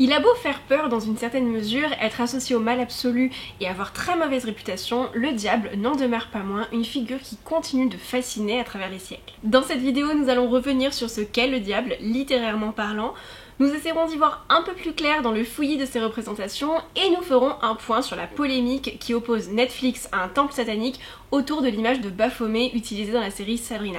Il a beau faire peur dans une certaine mesure, être associé au mal absolu et avoir très mauvaise réputation, le diable n'en demeure pas moins une figure qui continue de fasciner à travers les siècles. Dans cette vidéo, nous allons revenir sur ce qu'est le diable, littérairement parlant. Nous essaierons d'y voir un peu plus clair dans le fouillis de ses représentations et nous ferons un point sur la polémique qui oppose Netflix à un temple satanique autour de l'image de Baphomet utilisée dans la série Sabrina.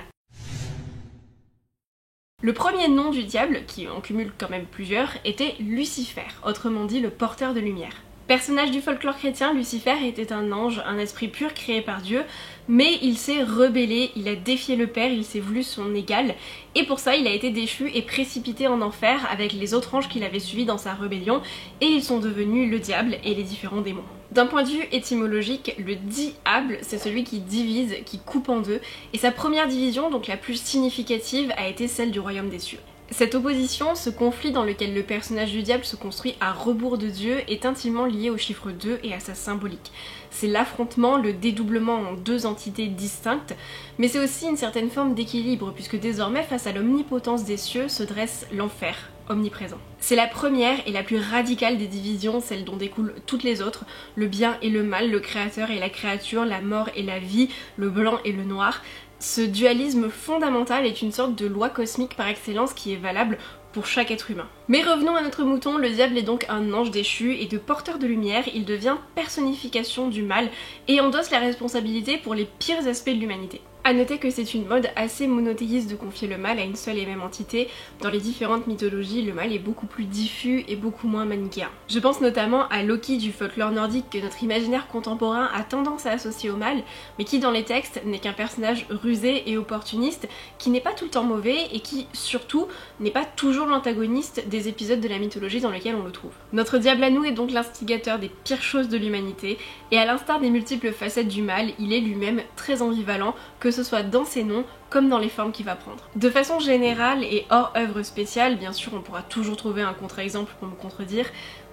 Le premier nom du diable, qui en cumule quand même plusieurs, était Lucifer, autrement dit le porteur de lumière. Personnage du folklore chrétien, Lucifer était un ange, un esprit pur créé par Dieu, mais il s'est rebellé, il a défié le Père, il s'est voulu son égal, et pour ça il a été déchu et précipité en enfer avec les autres anges qu'il avait suivis dans sa rébellion, et ils sont devenus le diable et les différents démons. D'un point de vue étymologique, le diable, c'est celui qui divise, qui coupe en deux, et sa première division, donc la plus significative, a été celle du royaume des cieux. Cette opposition, ce conflit dans lequel le personnage du diable se construit à rebours de Dieu, est intimement lié au chiffre 2 et à sa symbolique. C'est l'affrontement, le dédoublement en deux entités distinctes, mais c'est aussi une certaine forme d'équilibre, puisque désormais, face à l'omnipotence des cieux, se dresse l'enfer, omniprésent. C'est la première et la plus radicale des divisions, celle dont découlent toutes les autres, le bien et le mal, le créateur et la créature, la mort et la vie, le blanc et le noir. Ce dualisme fondamental est une sorte de loi cosmique par excellence qui est valable pour chaque être humain. Mais revenons à notre mouton, le diable est donc un ange déchu et de porteur de lumière, il devient personnification du mal et endosse la responsabilité pour les pires aspects de l'humanité. A noter que c'est une mode assez monothéiste de confier le mal à une seule et même entité. Dans les différentes mythologies, le mal est beaucoup plus diffus et beaucoup moins manichéen. Je pense notamment à Loki du folklore nordique que notre imaginaire contemporain a tendance à associer au mal, mais qui dans les textes n'est qu'un personnage rusé et opportuniste, qui n'est pas tout le temps mauvais et qui, surtout, n'est pas toujours l'antagoniste des épisodes de la mythologie dans lesquels on le trouve. Notre diable à nous est donc l'instigateur des pires choses de l'humanité, et à l'instar des multiples facettes du mal, il est lui-même très ambivalent, que ce soit dans ses noms comme dans les formes qu'il va prendre. De façon générale et hors œuvre spéciale, bien sûr on pourra toujours trouver un contre-exemple pour me contredire,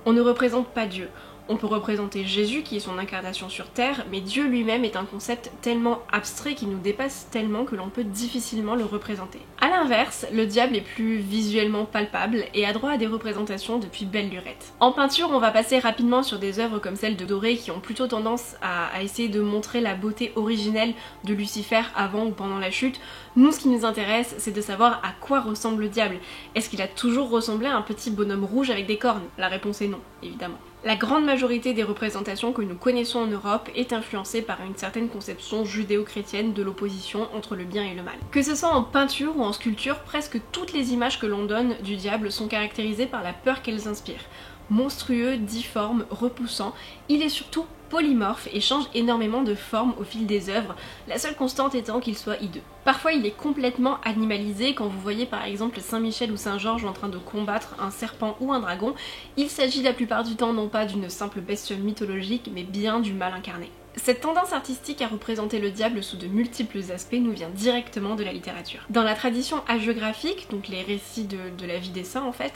on ne représente pas Dieu. On peut représenter Jésus qui est son incarnation sur terre, mais Dieu lui-même est un concept tellement abstrait qui nous dépasse tellement que l'on peut difficilement le représenter. A l'inverse, le diable est plus visuellement palpable et a droit à des représentations depuis belle lurette. En peinture, on va passer rapidement sur des œuvres comme celle de Doré qui ont plutôt tendance à essayer de montrer la beauté originelle de Lucifer avant ou pendant la chute. Nous, ce qui nous intéresse, c'est de savoir à quoi ressemble le diable. Est-ce qu'il a toujours ressemblé à un petit bonhomme rouge avec des cornes? La réponse est non, évidemment. La grande majorité des représentations que nous connaissons en Europe est influencée par une certaine conception judéo-chrétienne de l'opposition entre le bien et le mal. Que ce soit en peinture ou en sculpture, presque toutes les images que l'on donne du diable sont caractérisées par la peur qu'elles inspirent. Monstrueux, difforme, repoussant, il est surtout polymorphe et change énormément de forme au fil des œuvres, la seule constante étant qu'il soit hideux. Parfois il est complètement animalisé, quand vous voyez par exemple Saint-Michel ou Saint-Georges en train de combattre un serpent ou un dragon, il s'agit la plupart du temps non pas d'une simple bestiole mythologique mais bien du mal incarné. Cette tendance artistique à représenter le diable sous de multiples aspects nous vient directement de la littérature. Dans la tradition hagiographique, donc les récits de la vie des saints en fait,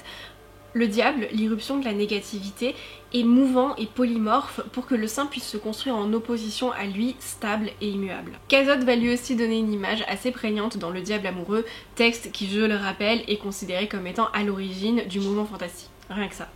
le diable, l'irruption de la négativité, est mouvant et polymorphe pour que le saint puisse se construire en opposition à lui, stable et immuable. Cazotte va lui aussi donner une image assez prégnante dans Le Diable amoureux, texte qui, je le rappelle, est considéré comme étant à l'origine du mouvement fantastique. Rien que ça.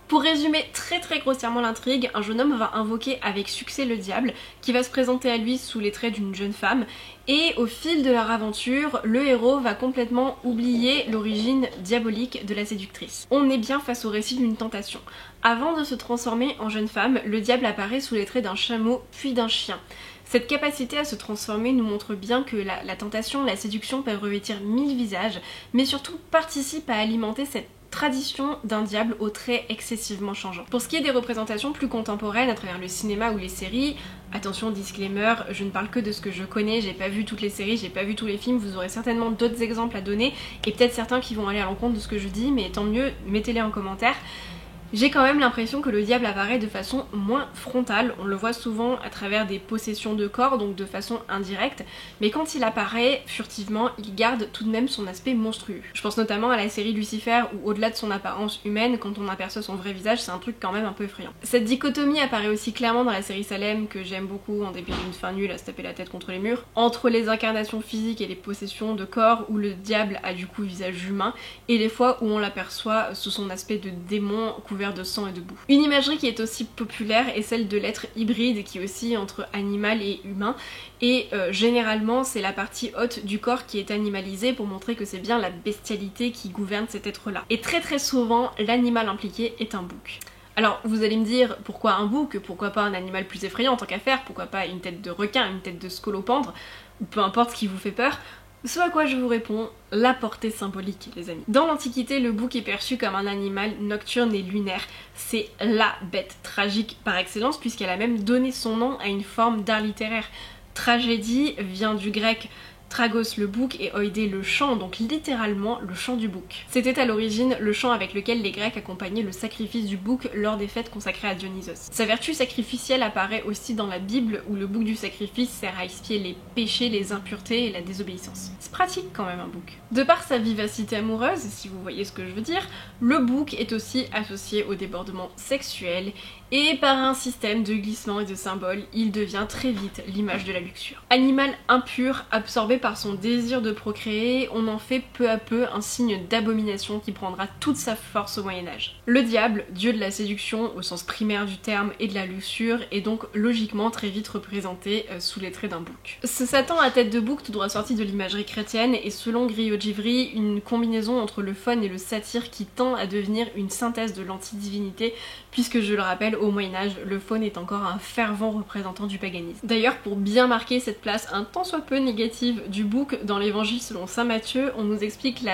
Pour résumer très grossièrement l'intrigue, un jeune homme va invoquer avec succès le diable qui va se présenter à lui sous les traits d'une jeune femme et au fil de leur aventure, le héros va complètement oublier l'origine diabolique de la séductrice. On est bien face au récit d'une tentation. Avant de se transformer en jeune femme, le diable apparaît sous les traits d'un chameau puis d'un chien. Cette capacité à se transformer nous montre bien que la tentation, la séduction peuvent revêtir 1000 visages, mais surtout participent à alimenter cette tradition d'un diable aux traits excessivement changeants. Pour ce qui est des représentations plus contemporaines à travers le cinéma ou les séries, attention disclaimer, je ne parle que de ce que je connais, j'ai pas vu toutes les séries, j'ai pas vu tous les films, vous aurez certainement d'autres exemples à donner et peut-être certains qui vont aller à l'encontre de ce que je dis, mais tant mieux, mettez-les en commentaire. J'ai quand même l'impression que le diable apparaît de façon moins frontale, on le voit souvent à travers des possessions de corps, donc de façon indirecte, mais quand il apparaît furtivement, il garde tout de même son aspect monstrueux. Je pense notamment à la série Lucifer où au-delà de son apparence humaine, quand on aperçoit son vrai visage, c'est un truc quand même un peu effrayant. Cette dichotomie apparaît aussi clairement dans la série Salem, que j'aime beaucoup en dépit d'une fin nulle à se taper la tête contre les murs, entre les incarnations physiques et les possessions de corps où le diable a du coup visage humain, et les fois où on l'aperçoit sous son aspect de démon couvert de sang et de boue. Une imagerie qui est aussi populaire est celle de l'être hybride qui oscille entre animal et humain, et généralement c'est la partie haute du corps qui est animalisée pour montrer que c'est bien la bestialité qui gouverne cet être-là. Et très souvent, l'animal impliqué est un bouc. Alors vous allez me dire, pourquoi un bouc? Pourquoi pas un animal plus effrayant en tant qu'affaire? Pourquoi pas une tête de requin, une tête de scolopendre? Ou peu importe ce qui vous fait peur. Ce à quoi je vous réponds, la portée symbolique les amis. Dans l'Antiquité, le bouc est perçu comme un animal nocturne et lunaire. C'est LA bête tragique par excellence puisqu'elle a même donné son nom à une forme d'art littéraire. Tragédie vient du grec tragos le bouc et oidé le chant, donc littéralement le chant du bouc. C'était à l'origine le chant avec lequel les Grecs accompagnaient le sacrifice du bouc lors des fêtes consacrées à Dionysos. Sa vertu sacrificielle apparaît aussi dans la Bible où le bouc du sacrifice sert à expier les péchés, les impuretés et la désobéissance. C'est pratique quand même un bouc. De par sa vivacité amoureuse, si vous voyez ce que je veux dire, le bouc est aussi associé au débordement sexuel et par un système de glissement et de symboles, il devient très vite l'image de la luxure. Animal impur, absorbé par son désir de procréer, on en fait peu à peu un signe d'abomination qui prendra toute sa force au Moyen-Âge. Le diable, dieu de la séduction au sens primaire du terme et de la luxure, est donc logiquement très vite représenté sous les traits d'un bouc. Ce Satan à tête de bouc tout droit sorti de l'imagerie chrétienne est selon Griot-Givry une combinaison entre le fun et le satire qui tend à devenir une synthèse de l'antidivinité, puisque je le rappelle, au Moyen-Âge, le faune est encore un fervent représentant du paganisme. D'ailleurs, pour bien marquer cette place un tant soit peu négative du bouc dans l'évangile selon saint Matthieu, on nous explique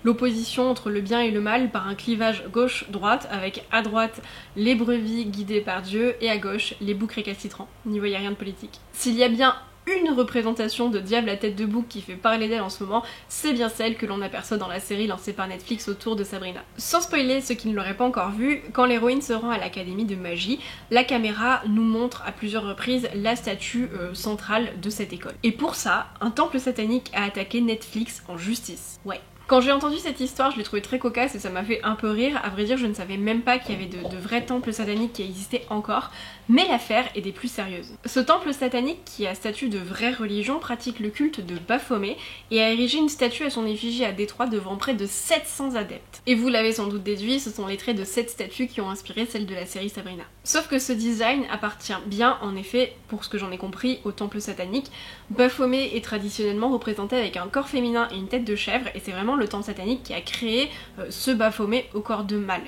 l'opposition entre le bien et le mal par un clivage gauche-droite, avec à droite les brebis guidées par Dieu et à gauche les boucs récalcitrants. N'y voyez rien de politique. S'il y a bien une représentation de diable à tête de bouc qui fait parler d'elle en ce moment, c'est bien celle que l'on aperçoit dans la série lancée par Netflix autour de Sabrina. Sans spoiler ceux qui ne l'auraient pas encore vu, quand l'héroïne se rend à l'académie de magie, la caméra nous montre à plusieurs reprises la statue centrale de cette école. Et pour ça, un temple satanique a attaqué Netflix en justice. Ouais. Quand j'ai entendu cette histoire, je l'ai trouvée très cocasse et ça m'a fait un peu rire. À vrai dire, je ne savais même pas qu'il y avait de vrais temples sataniques qui existaient encore, mais l'affaire est des plus sérieuses. Ce temple satanique, qui a statut de vraie religion, pratique le culte de Baphomet et a érigé une statue à son effigie à Détroit devant près de 700 adeptes. Et vous l'avez sans doute déduit, ce sont les traits de cette statue qui ont inspiré celle de la série Sabrina. Sauf que ce design appartient bien, en effet, pour ce que j'en ai compris, au temple satanique. Baphomet est traditionnellement représenté avec un corps féminin et une tête de chèvre, et c'est vraiment le temple satanique qui a créé ce Baphomet au corps de mâle.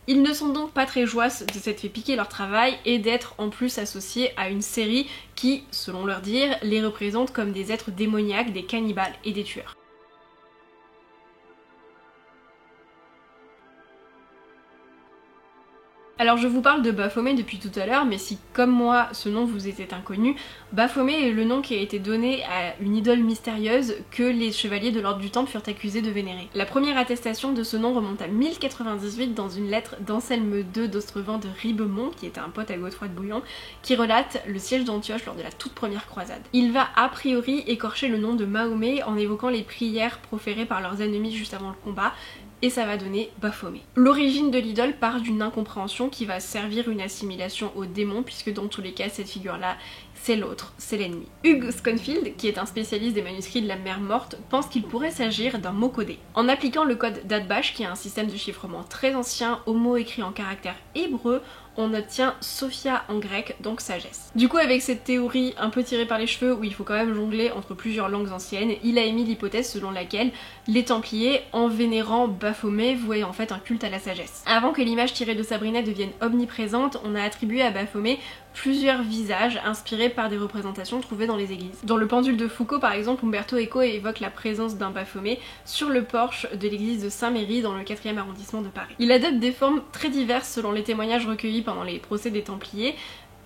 Ils ne sont donc pas très joyeux de s'être fait piquer leur travail et d'être en plus associés à une série qui, selon leur dire, les représente comme des êtres démoniaques, des cannibales et des tueurs. Alors je vous parle de Baphomet depuis tout à l'heure, mais si comme moi ce nom vous était inconnu, Baphomet est le nom qui a été donné à une idole mystérieuse que les chevaliers de l'ordre du Temple furent accusés de vénérer. La première attestation de ce nom remonte à 1098 dans une lettre d'Anselme II d'Ostrevent de Ribemont, qui était un pote à Godefroy de Bouillon, qui relate le siège d'Antioche lors de la toute première croisade. Il va a priori écorcher le nom de Mahomet en évoquant les prières proférées par leurs ennemis juste avant le combat, et ça va donner Baphomet. L'origine de l'idole part d'une incompréhension qui va servir une assimilation au démon, puisque dans tous les cas cette figure-là c'est l'autre, c'est l'ennemi. Hugh Sconfield, qui est un spécialiste des manuscrits de la mer morte, pense qu'il pourrait s'agir d'un mot codé. En appliquant le code d'Atbash, qui est un système de chiffrement très ancien, au mot écrit en caractère hébreu, on obtient Sophia en grec, donc sagesse. Du coup, avec cette théorie un peu tirée par les cheveux où il faut quand même jongler entre plusieurs langues anciennes, il a émis l'hypothèse selon laquelle les Templiers, en vénérant Baphomet, vouaient en fait un culte à la sagesse. Avant que l'image tirée de Sabrina devienne omniprésente, on a attribué à Baphomet plusieurs visages inspirés par des représentations trouvées dans les églises. Dans le Pendule de Foucault par exemple, Umberto Eco évoque la présence d'un Baphomet sur le porche de l'église de Saint-Méry dans le 4e arrondissement de Paris. Il adopte des formes très diverses selon les témoignages recueillis pendant les procès des Templiers,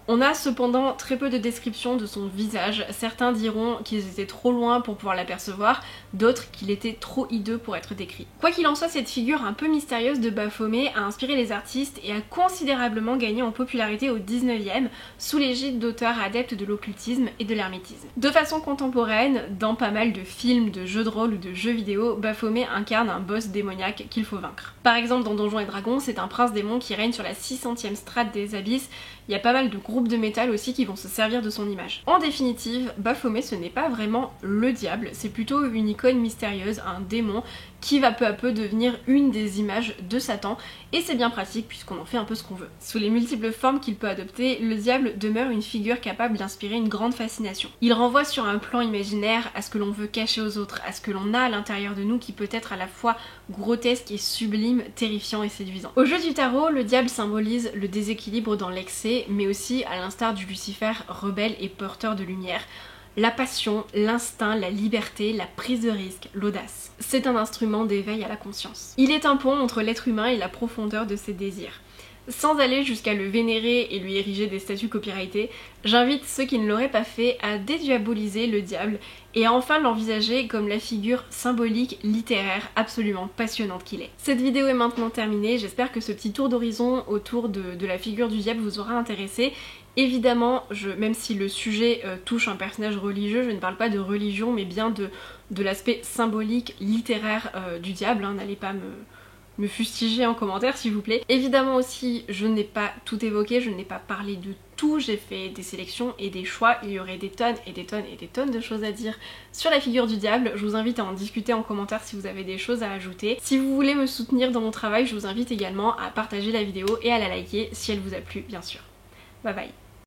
On a cependant très peu de descriptions de son visage, certains diront qu'ils étaient trop loin pour pouvoir l'apercevoir, d'autres qu'il était trop hideux pour être décrit. Quoi qu'il en soit, cette figure un peu mystérieuse de Baphomet a inspiré les artistes et a considérablement gagné en popularité au 19e sous l'égide d'auteurs adeptes de l'occultisme et de l'hermétisme. De façon contemporaine, dans pas mal de films, de jeux de rôle ou de jeux vidéo, Baphomet incarne un boss démoniaque qu'il faut vaincre. Par exemple dans Donjons et Dragons, c'est un prince démon qui règne sur la 600e strate des abysses. Il y a pas mal de groupes de métal aussi qui vont se servir de son image. En définitive, Baphomet ce n'est pas vraiment le diable, c'est plutôt une icône mystérieuse, un démon qui va peu à peu devenir une des images de Satan, et c'est bien pratique puisqu'on en fait un peu ce qu'on veut. Sous les multiples formes qu'il peut adopter, le diable demeure une figure capable d'inspirer une grande fascination. Il renvoie sur un plan imaginaire à ce que l'on veut cacher aux autres, à ce que l'on a à l'intérieur de nous qui peut être à la fois grotesque et sublime, terrifiant et séduisant. Au jeu du tarot, le diable symbolise le déséquilibre dans l'excès, mais aussi, à l'instar du Lucifer, rebelle et porteur de lumière, la passion, l'instinct, la liberté, la prise de risque, l'audace. C'est un instrument d'éveil à la conscience. Il est un pont entre l'être humain et la profondeur de ses désirs. Sans aller jusqu'à le vénérer et lui ériger des statues copyrightées, j'invite ceux qui ne l'auraient pas fait à dédiaboliser le diable et à enfin l'envisager comme la figure symbolique, littéraire, absolument passionnante qu'il est. Cette vidéo est maintenant terminée, j'espère que ce petit tour d'horizon autour de la figure du diable vous aura intéressé. Évidemment, même si le sujet touche un personnage religieux, je ne parle pas de religion mais bien de l'aspect symbolique, littéraire du diable, hein. N'allez pas me fustiger en commentaire s'il vous plaît. Évidemment aussi, je n'ai pas tout évoqué, je n'ai pas parlé de tout, j'ai fait des sélections et des choix, il y aurait des tonnes et des tonnes et des tonnes de choses à dire sur la figure du diable. Je vous invite à en discuter en commentaire si vous avez des choses à ajouter. Si vous voulez me soutenir dans mon travail, je vous invite également à partager la vidéo et à la liker si elle vous a plu bien sûr. Bye bye.